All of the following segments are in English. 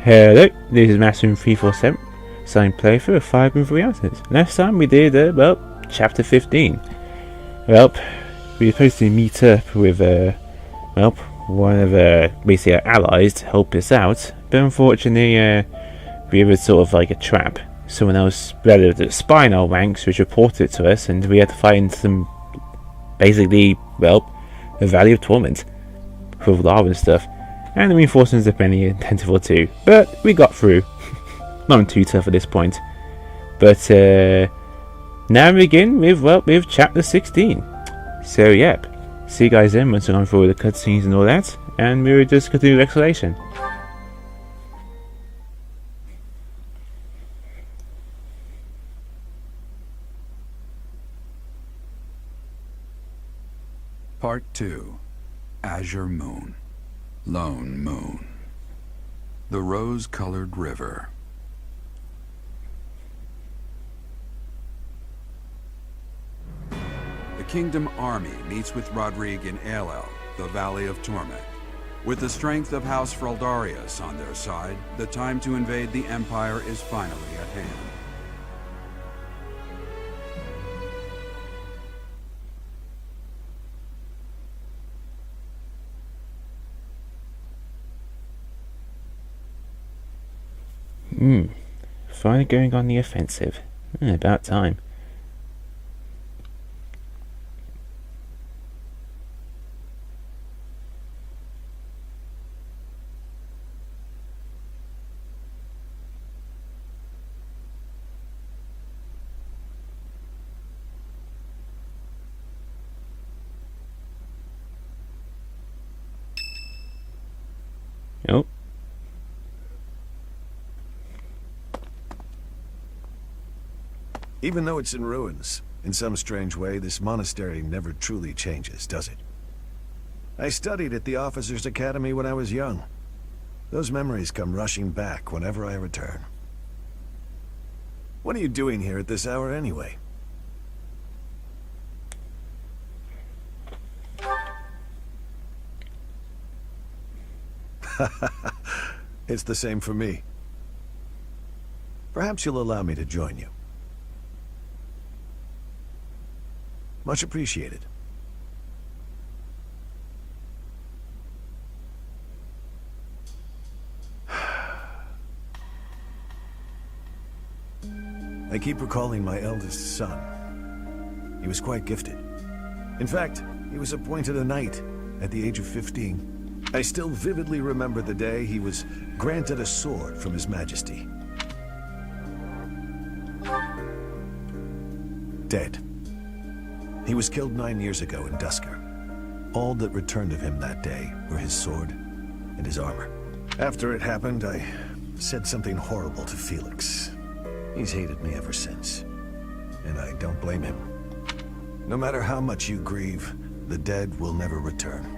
Hello, this is Master347, starting playthrough of 5 and 3 Ounces. Last time we did, chapter 15. Well, we were supposed to meet up with, one of, basically our allies to help us out, but unfortunately, we were sort of like a trap. Someone else, rather the spy in our ranks, which reported it to us, and we had to find some, basically, a Valley of Torment, with lava and stuff. And the reinforcements are plenty plentiful too, but we got through. Not too tough at this point. But now we begin with chapter 16. So yep, see you guys then once we're going through the cutscenes and all that, and we'll just continue the exploration. Part 2. Azure Moon. Lone Moon. The Rose-Colored River. The Kingdom Army meets with Rodrigue in Aelel, the Valley of Torment. With the strength of House Fraldarius on their side, the time to invade the Empire is finally at hand. Finally going on the offensive. About time. Oh. Even though it's in ruins, in some strange way, this monastery never truly changes, does it? I studied at the Officers' Academy when I was young. Those memories come rushing back whenever I return. What are you doing here at this hour anyway? It's the same for me. Perhaps you'll allow me to join you. Much appreciated. I keep recalling my eldest son. He was quite gifted. In fact, he was appointed a knight at the age of 15. I still vividly remember the day he was granted a sword from His Majesty. Dead. He was killed 9 years ago in Dusker. All that returned of him that day were his sword and his armor. After it happened, I said something horrible to Felix. He's hated me ever since, and I don't blame him. No matter how much you grieve, the dead will never return.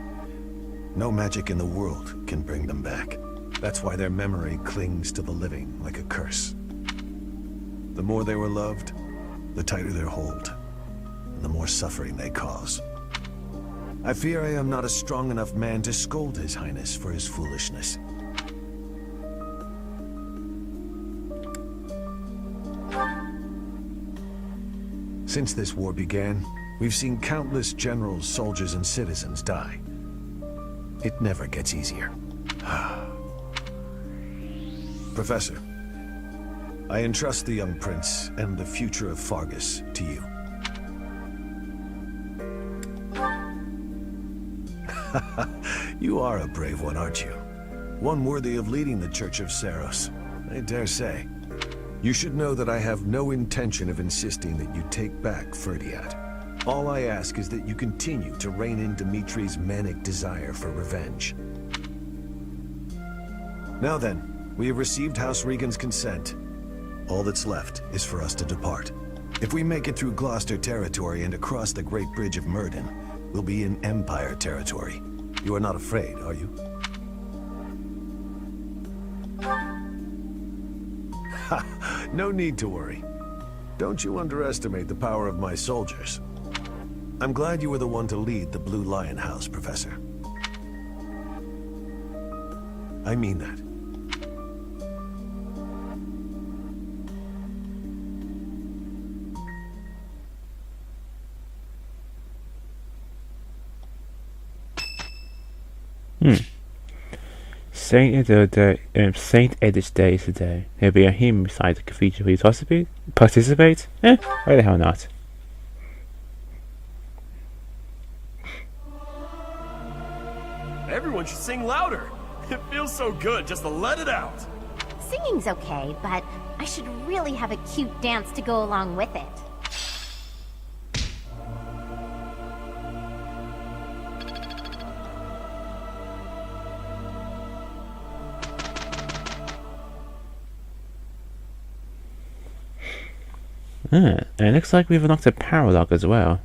No magic in the world can bring them back. That's why their memory clings to the living like a curse. The more they were loved, the tighter their hold, and the more suffering they cause. I fear I am not a strong enough man to scold His Highness for his foolishness. Since this war began, we've seen countless generals, soldiers, and citizens die. It never gets easier. Professor, I entrust the young prince and the future of Fargus to you. You are a brave one, aren't you? One worthy of leading the Church of Seiros, I dare say. You should know that I have no intention of insisting that you take back Ferdiad. All I ask is that you continue to rein in Dimitri's manic desire for revenge. Now then, we have received House Regan's consent. All that's left is for us to depart. If we make it through Gloucester territory and across the Great Bridge of Myrddin, we'll be in Empire territory. You are not afraid, are you? Ha! No need to worry. Don't you underestimate the power of my soldiers. I'm glad you were the one to lead the Blue Lion House, Professor. I mean that. Saint Edith's Day is today. There'll be a hymn beside the cathedral. Will you participate? Why the hell not? Everyone should sing louder. It feels so good just to let it out. Singing's okay, but I should really have a cute dance to go along with it. And it looks like we've unlocked a paralogue as well.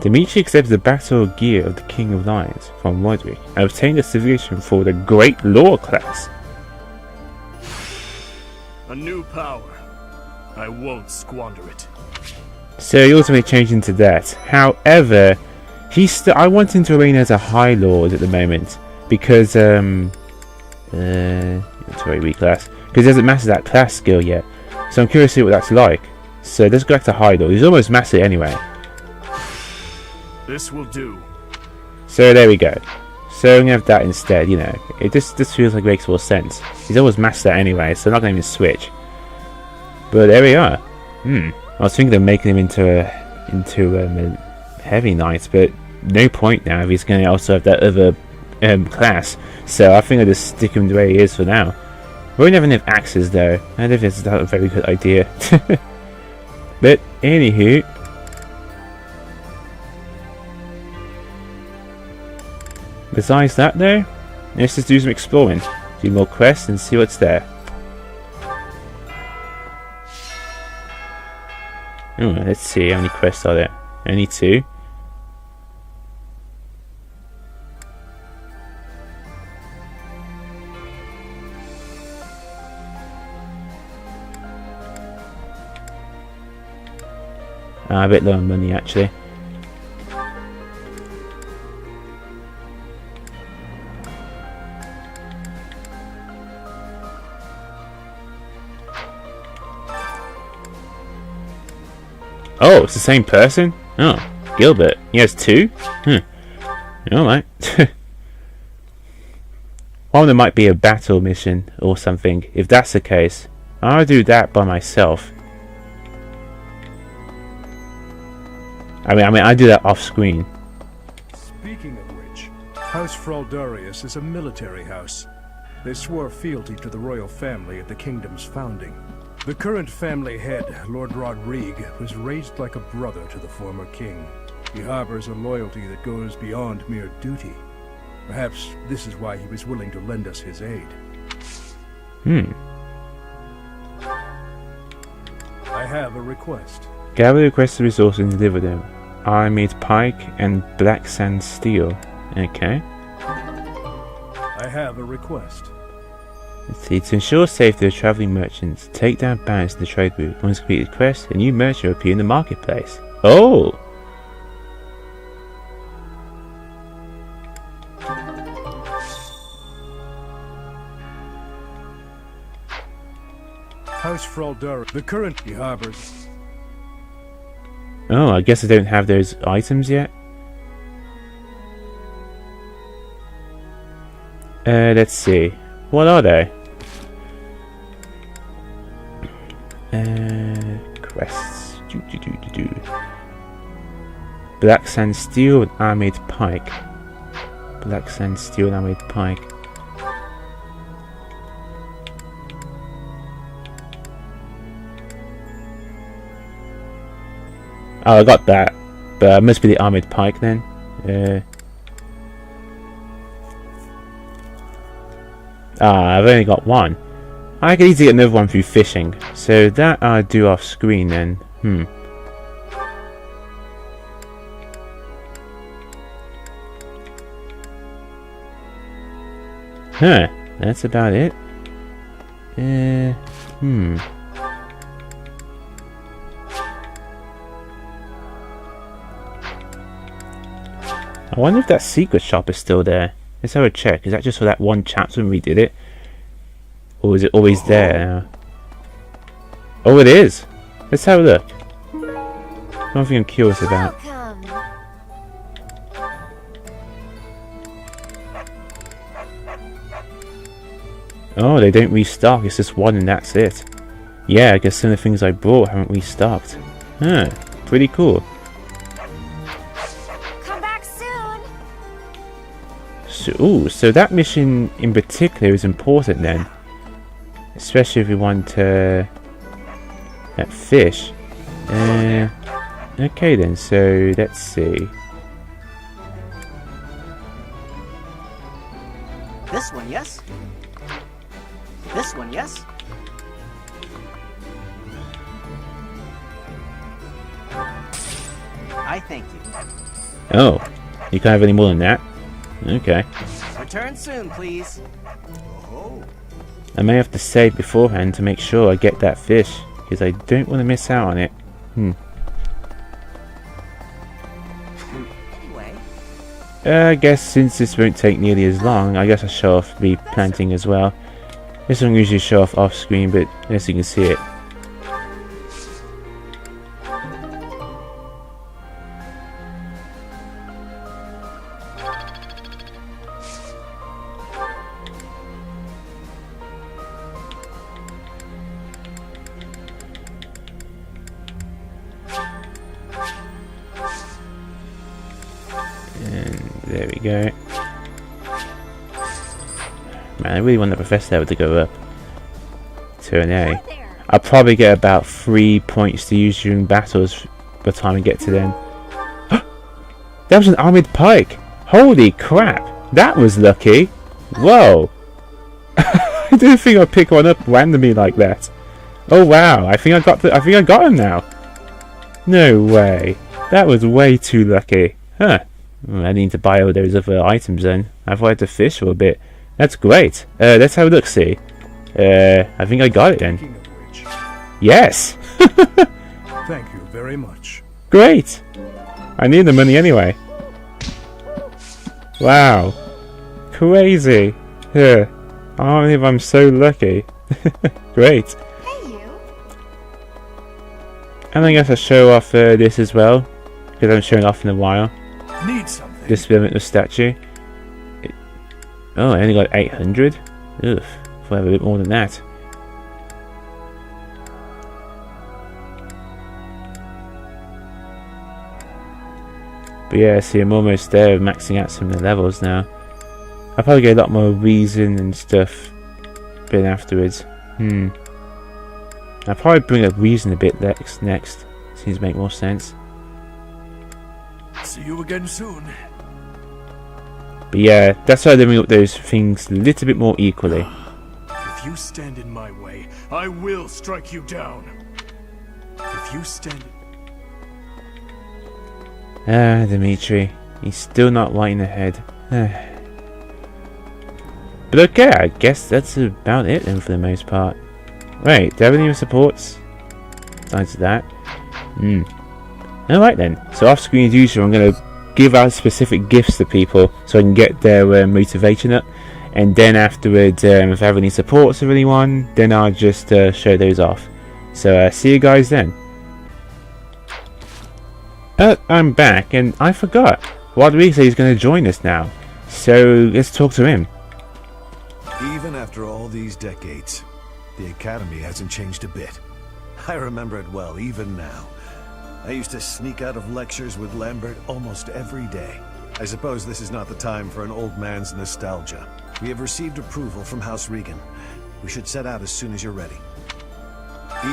Dimitri accepts the battle gear of the King of Lions from Roderick and obtained a civilization for the Great Law class. A new power. I won't squander it. So he ultimately changed into that. However, I want him to remain as a High Lord at the moment because it's a very weak class. Because he hasn't mastered that class skill yet. So I'm curious to see what that's like. So let's go back to High Lord. He's almost mastered it anyway. This will do. So there we go. So I'm going to have that instead, you know. This feels like it makes more sense. He's almost mastered that anyway, so I'm not going to even switch. But there we are. I was thinking of making him into a heavy knight, but no point now if he's going to also have that other class. So I think I'll just stick him the way he is for now. We won't have enough axes though. I don't think it's a very good idea. But anywho, besides that though, let's just do some exploring, do more quests and see what's there. Oh, let's see how many quests are there. Only 2. A bit low on money actually. Oh, it's the same person? Oh, Gilbert. He has 2? Alright. One of them might be a battle mission or something. If that's the case, I'll do that by myself. I mean, I do that off screen. Speaking of which, House Fraldarius is a military house. They swore fealty to the royal family at the kingdom's founding. The current family head, Lord Rodrigue, was raised like a brother to the former king. He harbors a loyalty that goes beyond mere duty. Perhaps this is why he was willing to lend us his aid. I have a request. Gather requested resources and deliver them. I made pike and black sand steel. Okay. I have a request. Let's see. To ensure safety of travelling merchants, take down barriers in the trade route. Once completed quest, a new merchant will appear in the marketplace. Oh! House Fraldarius, the current harbors. Oh, I guess I don't have those items yet. Let's see. What are they? Quests. Black sand steel and armored pike. Black sand steel and armored pike. Oh, I got that, but it must be the armored pike then. I've only got 1. I could easily get another one through fishing, so that I'll do off screen then. That's about it. I wonder if that secret shop is still there. Let's have a check. Is that just for that one chapter when we did it? Or is it always there now? Oh, it is! Let's have a look. Something I'm curious about. Welcome. Oh, they don't restock. It's just one and that's it. Yeah, I guess some of the things I brought haven't restocked. Huh, pretty cool. Come back soon. So that mission in particular is important then. Especially if we want that fish. Okay then, so let's see. This one, yes? This one, yes? I thank you. Oh, you can't have any more than that? Okay. Return soon, please. I may have to save beforehand to make sure I get that fish, because I don't want to miss out on it. Anyway. I guess since this won't take nearly as long, I guess I'll show off the planting as well. This one usually show off screen, but as you can see it. And there we go. Man, I really want the Professor level to go up to an A. I'll probably get about 3 points to use during battles by the time I get to them. That was an armoured pike! Holy crap! That was lucky! Whoa! I didn't think I'd pick one up randomly like that. Oh wow! I think I got him now. No way! That was way too lucky. Huh? I need to buy all those other items then. I've had to fish for a bit. That's great. Let's have a look. See. I think I got it then. Speaking of which, Yes. thank you very much. Great. I need the money anyway. Wow. Crazy. I can't believe I'm so lucky. Great. Hey, you. And I guess I'll show off this as well, because I haven't shown it off in a while. Need something. This limitless statue. Oh, I only got 800? Ugh, if I have a bit more than that. But yeah, see, I'm almost there, maxing out some of the levels now. I'll probably get a lot more reason and stuff a bit afterwards. I'll probably bring up reason a bit next. Seems to make more sense. See you again soon. But yeah, that's why I bring up those things a little bit more equally. If you stand in my way, I will strike you down. If you stand... Ah, Dimitri. He's still not right in the head. But okay, I guess that's about it then for the most part. Wait, do I have any supports? Besides that. Alright then. So off screen as usual, I'm going to give out specific gifts to people so I can get their motivation up. And then afterwards, if I have any supports of anyone, then I'll just show those off. So see you guys then. I'm back, and I forgot. Rodrigue said he's going to join us now. So let's talk to him. Even after all these decades, the Academy hasn't changed a bit. I remember it well, even now. I used to sneak out of lectures with Lambert almost every day. I suppose this is not the time for an old man's nostalgia. We have received approval from House Regan. We should set out as soon as you're ready.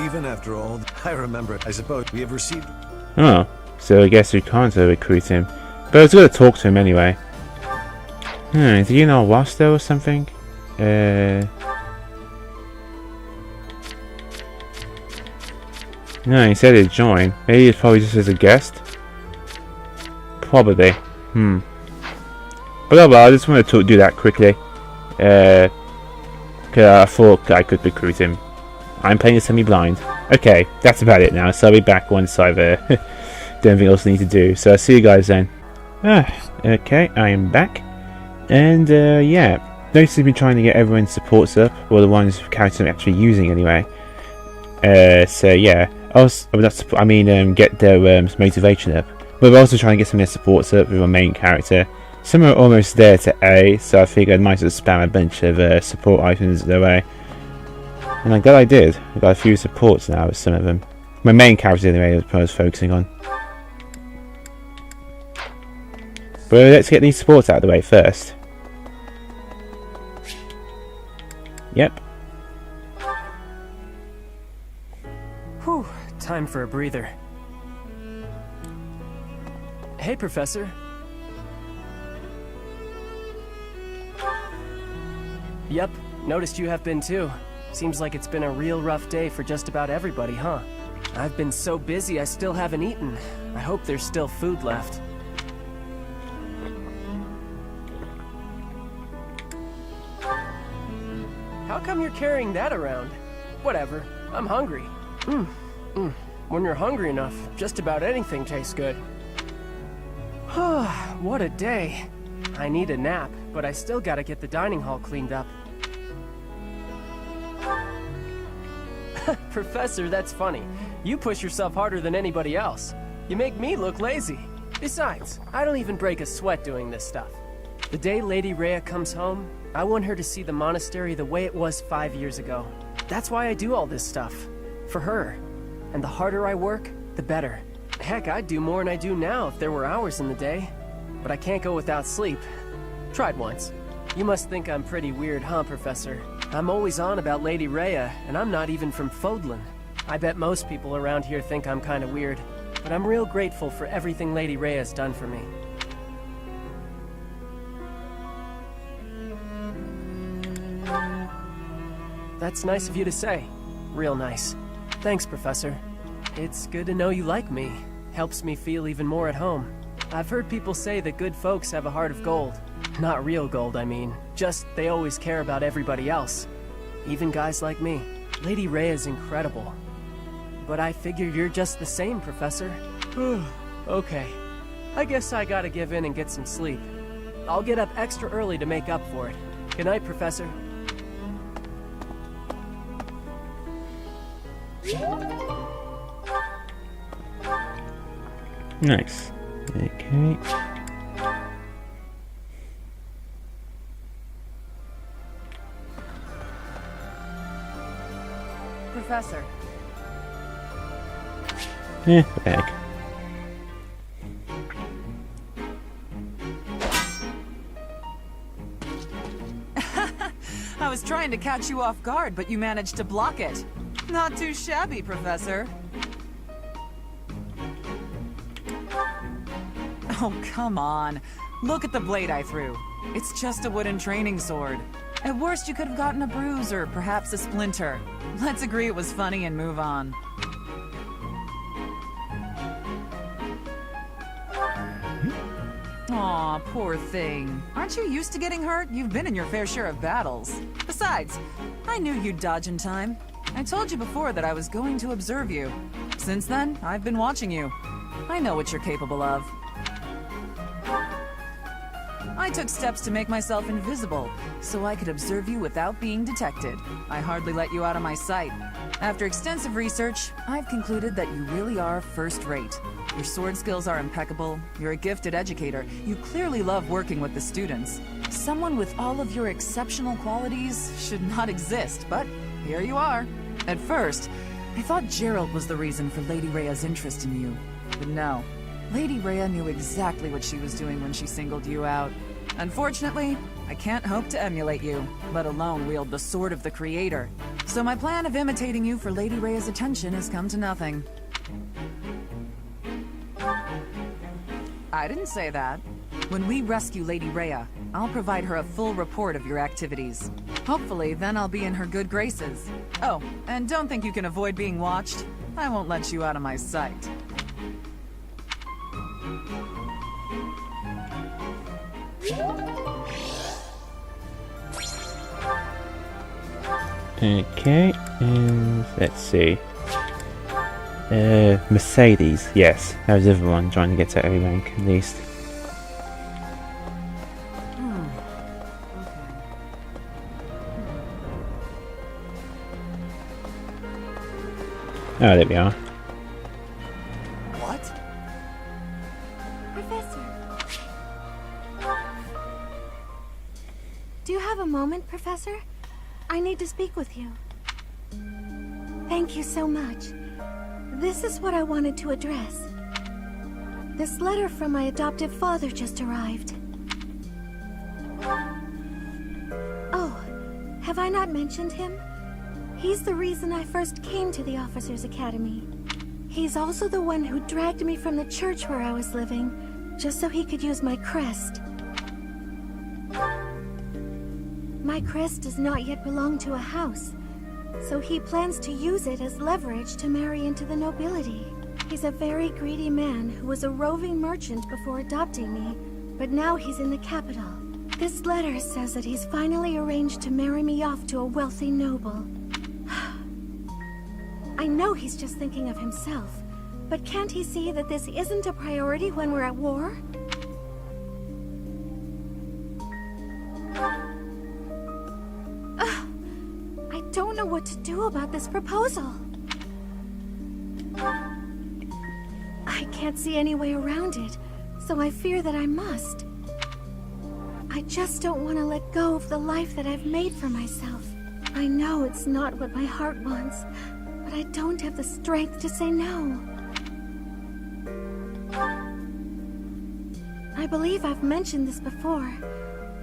Even after all, I remember it. I suppose we have received... Oh, so I guess we can't recruit him. But I was going to talk to him anyway. Is he in our roster or something? No, he said he'd join. Maybe it's probably just as a guest. Probably. But oh well, I just want to do that quickly. Cause I thought I could recruit him. I'm playing semi-blind. Okay, that's about it now. So I'll be back once I've done everything else I need to do. So I'll see you guys then. Okay, I am back. And yeah, notice I've been trying to get everyone's supports up, or the ones characters I'm actually using anyway. So yeah, get their motivation up. But we're also trying to get some of their supports up with our main character. Some are almost there to A, so I figured I might as well spam a bunch of support items their way. And I'm glad I did. I got a few supports now with some of them. My main character anyway is what I was focusing on. But let's get these supports out of the way first. Yep. Whew, time for a breather. Hey, Professor. Yep, noticed you have been too. Seems like it's been a real rough day for just about everybody, huh? I've been so busy I still haven't eaten. I hope there's still food left. How come you're carrying that around? Whatever, I'm hungry. When you're hungry enough, just about anything tastes good. What a day. I need a nap, but I still gotta get the dining hall cleaned up. Professor, that's funny. You push yourself harder than anybody else. You make me look lazy. Besides, I don't even break a sweat doing this stuff. The day Lady Rhea comes home, I want her to see the monastery the way it was 5 years ago. That's why I do all this stuff. For her. And the harder I work, the better. Heck, I'd do more than I do now if there were hours in the day. But I can't go without sleep. Tried once. You must think I'm pretty weird, huh, Professor? I'm always on about Lady Rhea, and I'm not even from Fodlan. I bet most people around here think I'm kinda weird, but I'm real grateful for everything Lady Rhea's done for me. That's nice of you to say. Real nice. Thanks, Professor. It's good to know you like me. Helps me feel even more at home. I've heard people say that good folks have a heart of gold. Not real gold, I mean. Just they always care about everybody else. Even guys like me. Lady Rhea is incredible. But I figure you're just the same, Professor. Okay. I guess I gotta give in and get some sleep. I'll get up extra early to make up for it. Good night, Professor. Nice. Okay. Professor. Back. I was trying to catch you off guard, but you managed to block it. Not too shabby, Professor. Oh, come on. Look at the blade I threw. It's just a wooden training sword. At worst, you could have gotten a bruise or perhaps a splinter. Let's agree it was funny and move on. Aw, poor thing. Aren't you used to getting hurt? You've been in your fair share of battles. Besides, I knew you'd dodge in time. I told you before that I was going to observe you. Since then, I've been watching you. I know what you're capable of. I took steps to make myself invisible, so I could observe you without being detected. I hardly let you out of my sight. After extensive research, I've concluded that you really are first-rate. Your sword skills are impeccable, you're a gifted educator, you clearly love working with the students. Someone with all of your exceptional qualities should not exist, but here you are. At first, I thought Gerald was the reason for Lady Rhea's interest in you. But no. Lady Rhea knew exactly what she was doing when she singled you out. Unfortunately, I can't hope to emulate you, let alone wield the sword of the Creator. So my plan of imitating you for Lady Rhea's attention has come to nothing. I didn't say that. When we rescue Lady Rhea, I'll provide her a full report of your activities. Hopefully, then I'll be in her good graces. Oh, and don't think you can avoid being watched. I won't let you out of my sight. Okay, and let's see. Mercedes, yes, that was the other one, trying to get to A rank at least. Oh, there we are. Professor. Do you have a moment, Professor? I need to speak with you. Thank you so much. This is what I wanted to address. This letter from my adoptive father just arrived. Oh, have I not mentioned him? He's the reason I first came to the Officers' Academy. He's also the one who dragged me from the church where I was living, just so he could use my crest. My crest does not yet belong to a house, so he plans to use it as leverage to marry into the nobility. He's a very greedy man who was a roving merchant before adopting me, but now he's in the capital. This letter says that he's finally arranged to marry me off to a wealthy noble. I know he's just thinking of himself, but can't he see that this isn't a priority when we're at war? I don't know what to do about this proposal. I can't see any way around it, so I fear that I must. I just don't want to let go of the life that I've made for myself. I know it's not what my heart wants, but I don't have the strength to say no. I believe I've mentioned this before,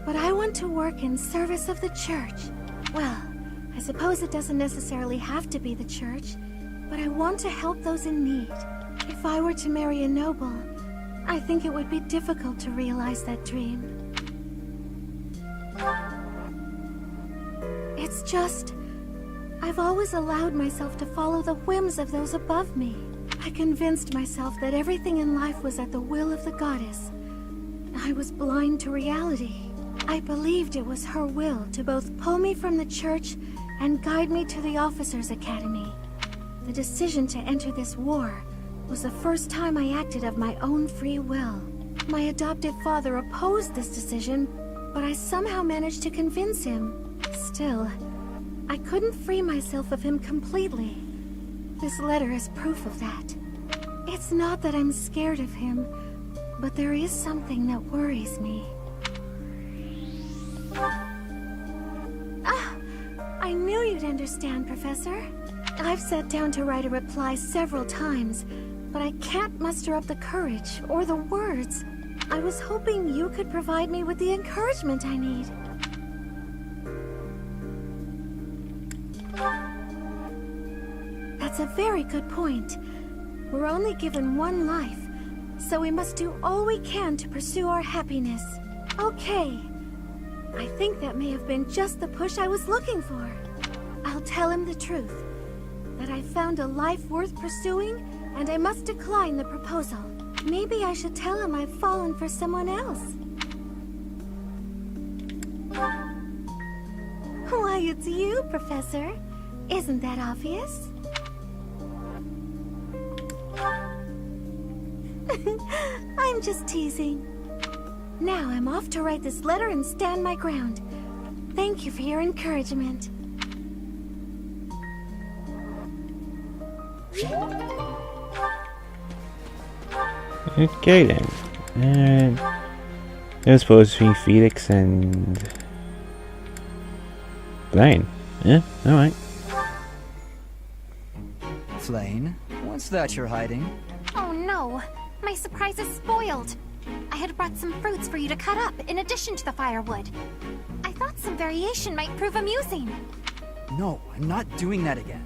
but I want to work in service of the church. Well, I suppose it doesn't necessarily have to be the church, but I want to help those in need. If I were to marry a noble, I think it would be difficult to realize that dream. It's just, I've always allowed myself to follow the whims of those above me. I convinced myself that everything in life was at the will of the goddess. I was blind to reality. I believed it was her will to both pull me from the church and guide me to the Officers' Academy. The decision to enter this war was the first time I acted of my own free will. My adoptive father opposed this decision, but I somehow managed to convince him. Still, I couldn't free myself of him completely. This letter is proof of that. It's not that I'm scared of him, but there is something that worries me. I knew you'd understand, Professor. I've sat down to write a reply several times, but I can't muster up the courage or the words. I was hoping you could provide me with the encouragement I need. That's a very good point. We're only given one life, so we must do all we can to pursue our happiness. Okay. I think that may have been just the push I was looking for. I'll tell him the truth. That I found a life worth pursuing, and I must decline the proposal. Maybe I should tell him I've fallen for someone else. Why, it's you, Professor. Isn't that obvious? I'm just teasing. Now I'm off to write this letter and stand my ground. Thank you for your encouragement. Okay then. And I suppose between Felix and Blaine. Yeah, alright. Flane, what's that you're hiding? Oh no, my surprise is spoiled. I had brought some fruits for you to cut up in addition to the firewood. I thought some variation might prove amusing. No, I'm not doing that again.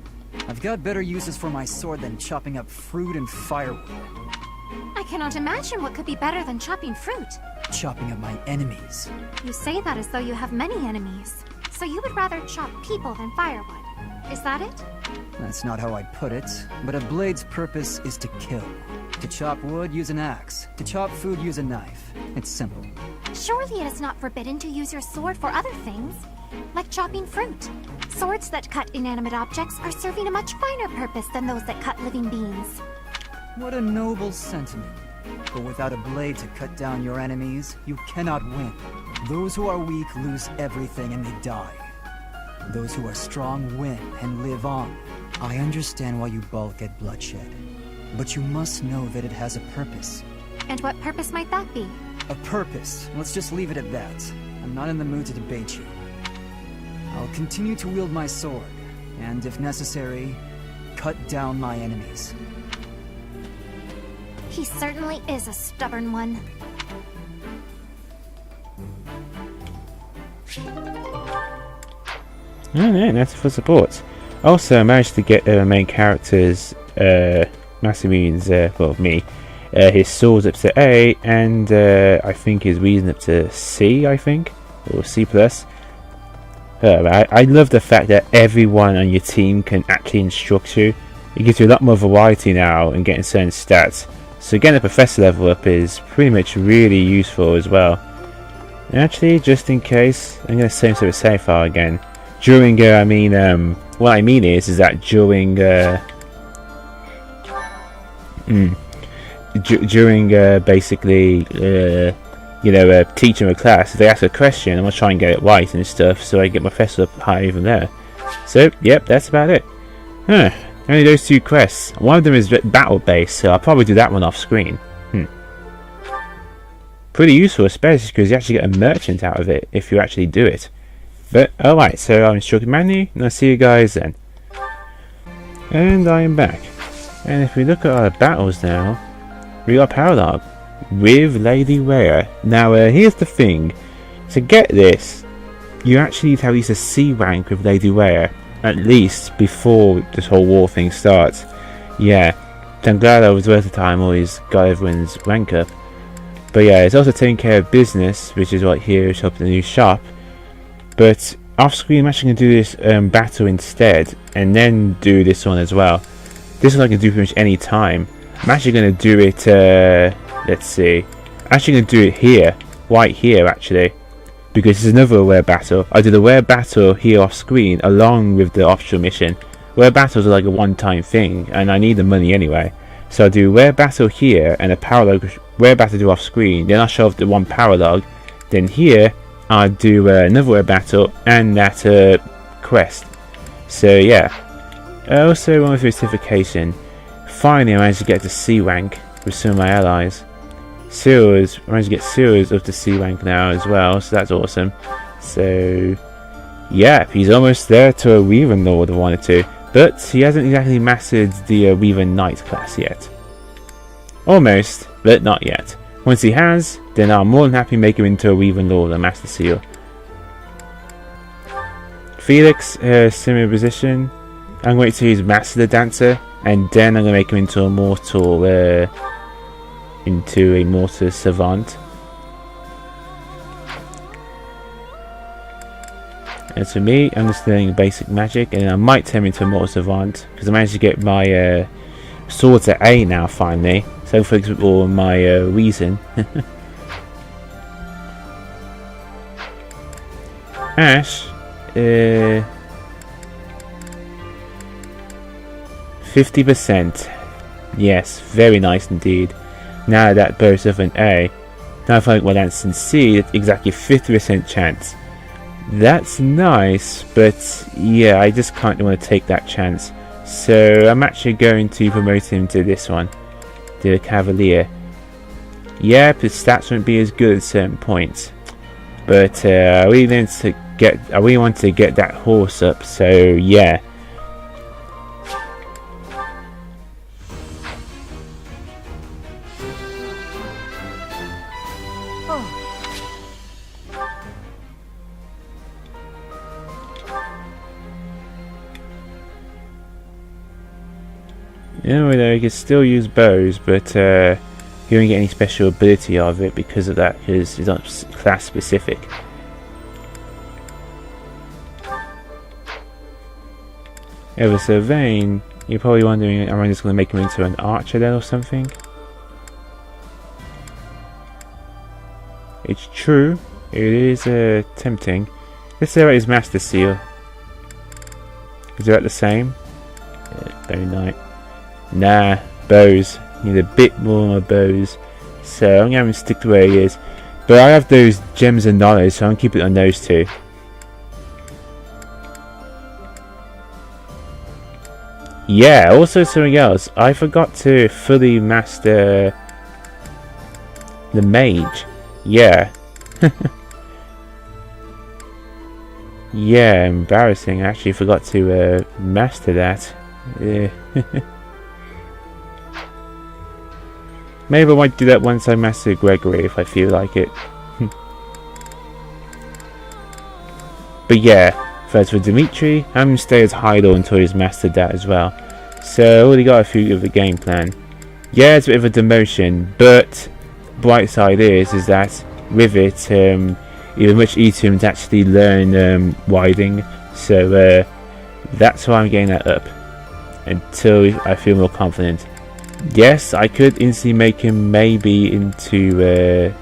I've got better uses for my sword than chopping up fruit and firewood. I cannot imagine what could be better than chopping fruit. Chopping up my enemies. You say that as though you have many enemies. So you would rather chop people than firewood. Is that it? That's not how I'd put it, but a blade's purpose is to kill. To chop wood, use an axe. To chop food, use a knife. It's simple. Surely it is not forbidden to use your sword for other things, like chopping fruit. Swords that cut inanimate objects are serving a much finer purpose than those that cut living beings. What a noble sentiment. But without a blade to cut down your enemies, you cannot win. Those who are weak lose everything and they die. Those who are strong win and live on. I understand why you balk at bloodshed, but you must know that it has a purpose. And what purpose might that be? A purpose. Let's just leave it at that. I'm not in the mood to debate you. I'll continue to wield my sword, and if necessary, cut down my enemies. He certainly is a stubborn one. Alright, that's for support. Also, I managed to get main character's Massimilian's, well, me, his swords up to A, and I think his reason up to C, I think, or C+. I love the fact that everyone on your team can actually instruct you. It gives you a lot more variety now in getting certain stats. So getting a professor level up is pretty much really useful as well. And actually, just in case, I'm going to say something so far again. During, what I mean is that during, basically, teaching a class, if they ask a question, I'm going to try and get it right and stuff, so I get my professor up higher even there. So, yep, that's about it. Only those two quests. One of them is battle-based, so I'll probably do that one off-screen. Pretty useful, especially because you actually get a merchant out of it if you actually do it. But, alright, so I'm Instructor Manny, and I'll see you guys then. And I am back. And if we look at our battles now, we got paralogue with Lady Rhea. Now, here's the thing. To get this, you actually need to have at least a C rank with Lady Rhea, at least before this whole war thing starts. Yeah, so I'm glad I was worth the time, always got everyone's rank up. But yeah, it's also taking care of business, which is right here, it's up in the new shop. But off screen, I'm actually going to do this battle instead, and then do this one as well. This one I can do pretty much any time. I'm actually going to do it, let's see. I'm actually going to do it here, right here actually. Because this is another aware battle. I do the aware battle here off screen along with the optional mission. Aware battles are like a one-time thing, and I need the money anyway. So I'll do aware battle here and a paralogue aware battle do off screen. Then I'll show off the one paralogue. Then here I'll do another aware battle and that quest. So yeah. Also one with certification. Finally I managed to get to C rank with some of my allies. Seals, I managed to get Seals up to C rank now as well, so that's awesome. So yeah, he's almost there to a Weaver Lord if I wanted to, but he hasn't exactly mastered the Weaver Knight class yet. Almost, but not yet. Once he has, then I'm more than happy to make him into a Weaver Lord and Master Seal. Felix, similar position. I'm going to use Master the Dancer, and then I'm going to make him into a mortal savant. As for me, I'm just learning basic magic, and I might turn him into a mortal savant because I managed to get my sword to A now finally. So hopefully all my reason. Ash, 50%. Yes, very nice indeed. Now that both of an A. Now if I want to C, it's exactly 50% chance. That's nice, but yeah, I just can't want to take that chance. So I'm actually going to promote him to this one, the Cavalier. Yep, his stats won't be as good at certain points, but I really want to get that horse up. So yeah. Anyway, you can still use bows, but you don't get any special ability out of it because of that, because it's not class specific. Ever so vain, you're probably wondering, am I just going to make him into an archer then or something? It's true, it is tempting. Let's see what his Master Seal. Is that the same? Yeah, very nice. Nah, bows. Need a bit more on my bows. So I'm going to stick to where he is. But I have those gems of knowledge, so I'm going to keep it on those two. Yeah, also something else. I forgot to fully master the mage. Yeah. Yeah, embarrassing. I actually forgot to master that. Yeah. Maybe I might do that once I master Gregory if I feel like it. But yeah, first for Dimitri, I'm going to stay as Hydor until he's mastered that as well. So I already got a few of the game plan. Yeah, it's a bit of a demotion, but bright side is that with it, you're much easier to actually learn winding. So that's why I'm getting that up until I feel more confident. Yes, I could instantly make him maybe into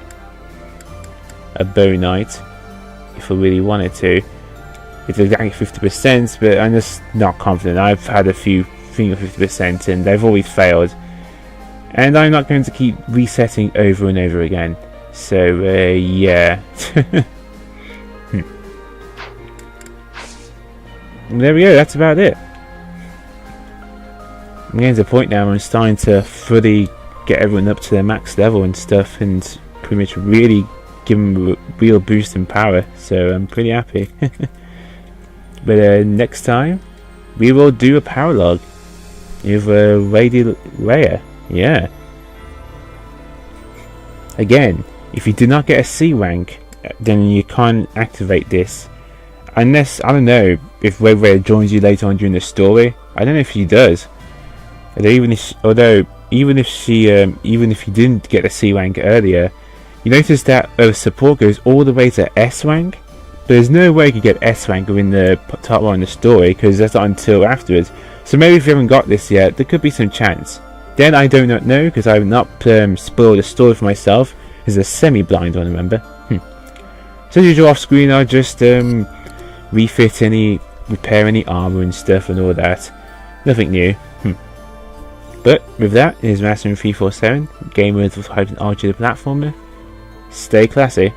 a bow knight if I really wanted to. It's exactly 50%, but I'm just not confident. I've had a few things of 50% and they've always failed. And I'm not going to keep resetting over and over again. So, yeah. There we go, that's about it. I'm getting to the point now where I'm starting to fully get everyone up to their max level and stuff, and pretty much really give them a real boost in power, so I'm pretty happy. But next time, we will do a paralogue with Lady Rhea. Yeah. Again, if you do not get a C rank, then you can't activate this. Unless, I don't know, if Rhea joins you later on during the story. I don't know if she does. Even if you didn't get a C rank earlier, you notice that support goes all the way to S rank. But there's no way you could get S rank within the top one in the story, because that's not until afterwards. So maybe if you haven't got this yet, there could be some chance. Then I do not know, because I have not spoiled the story for myself. It's a semi-blind one, remember? So as usual off screen, I'll just repair any armor and stuff and all that. Nothing new. But with that, it is Master 347, gamer with hype and RG the platformer. Stay classy.